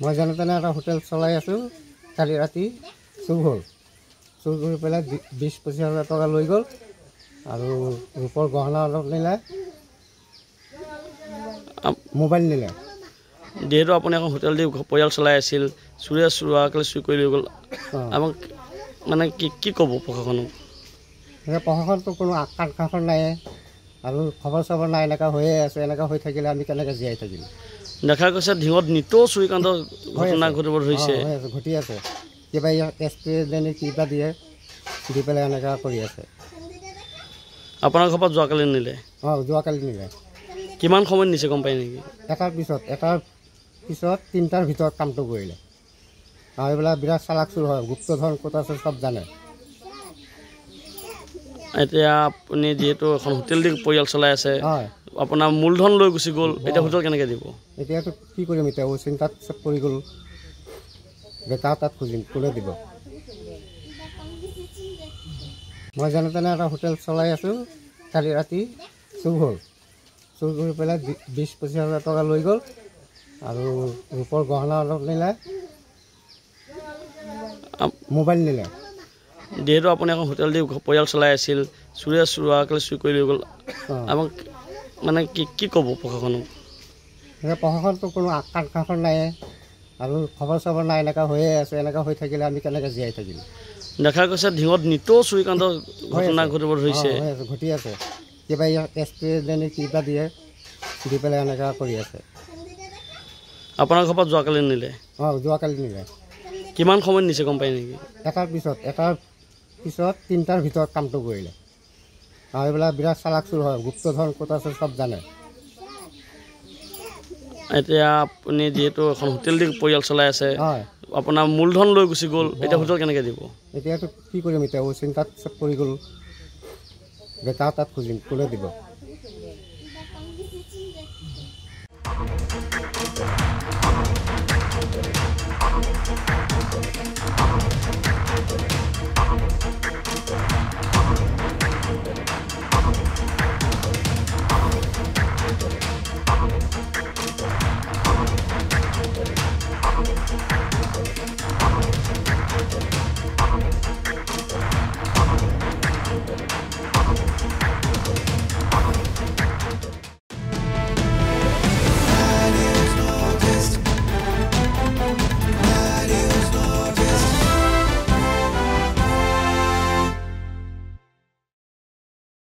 মই জানো তেনে এটা হোটেল চলাই আছোঁ। কালি ৰাতি চুৰ হ'ল। চুৰ কৰি পেলাই 20-25 হাজাৰ টকা লৈ গ'ল আৰু ৰূপৰ গহনা অলপ নিলে, মোবাইল নিলে। যিহেতু আপুনি এখন হোটেল দি পৰিয়াল চলাই আছিল, চুৰে চোৰাকৈ চুৰ কৰি লৈ গ'ল, আমাক মানে কি ক'ব প্ৰশাসনক? প্ৰশাসনটো কোনো আকাংক্ষা নাই আৰু খবৰ চবৰ নাই, এনেকুৱা হৈয়ে আছে। এনেকুৱা হৈ থাকিলে আমি কেনেকৈ জীয়াই থাকিম? দেখা গৈছে ঢিঙত নিতৌ চুৰিকাণ্ড ঘটনা ঘটিব ধৰিছে, ঘটি আছে। কিবা ইয়াৰ এক্সপিৰিয়েঞ্চ কিবা দিয়ে, দি পেলাই এনেকুৱা কৰি আছে। আপোনাৰ ঘৰৰ পৰা যোৱাকালি নিলে? যোৱাকালি নিলে। কিমান সময়ত নিছে গম পায় নেকি? এটাৰ পিছত 3টাৰ ভিতৰত কামটো কৰিলে। আৰু এইবিলাক বিৰাট চালাক চুৰ হয়, গুপ্তধন ক'ত আছে চব জানে। এতিয়া আপুনি যিহেতু এখন হোটেল দি পৰিয়াল চলাই আছে, আপোনাৰ মূলধন লৈ গুচি গ'ল, এতিয়া হোটেল কেনেকৈ দিব? এতিয়াতো কি কৰিম? এতিয়া চিন্তাত চব পৰি গ'ল। বেকাৰ তাত খুজিম, কোনে দিব? মই জানো তেনে এটা হোটেল চলাই আছোঁ। কালি ৰাতি চুৰ হ'ল। চুৰ কৰি পেলাই 20-25 হাজাৰ টকা লৈ গ'ল আৰু ৰূপৰ গহনা অলপ নিলে, মোবাইল নিলে। যিহেতু আপুনি এখন হোটেল দি পৰিয়াল চলাই আছিল, চুৰে চোৰাকৈ চুৰ কৰি লৈ গ'ল, আমাক মানে কি ক'ব প্ৰশাসনক? প্ৰশাসনটো কোনো আকাংক্ষা নাই আৰু খবৰ চবৰ নাই, এনেকুৱা হৈয়ে আছে। এনেকুৱা হৈ থাকিলে আমি কেনেকৈ জীয়াই থাকিম? দেখা গৈছে ঢিঙত নিতৌ চুৰিকাণ্ড ঘটনা ঘটিব ধৰিছে, ঘটি আছে। কিবা ইয়াৰ এক্সপিৰিয়েঞ্চ কিবা দিয়ে, দি পেলাই এনেকুৱা কৰি আছে। আপোনাৰ ঘৰৰ পৰা যোৱাকালি নিলে? যোৱাকালি নিলে। কিমান সময়ত নিছে গম পায় নেকি? এটাৰ পিছত 3টাৰ ভিতৰত কামটো কৰিলে। আৰু এইবিলাক বিৰাট চালাক চুৰ হয়, গুপ্তধন ক'ত আছে চব জানে। এতিয়া আপুনি যিহেতু এখন হোটেল দি পৰিয়াল চলাই আছে, আপোনাৰ মূলধন লৈ গুচি গ'ল, এতিয়া হোটেল কেনেকৈ দিব? এতিয়াতো কি কৰিম? এতিয়া চিন্তাত চব পৰি গ'ল। বেকাৰ তাত খুজিম, কোনে দিব?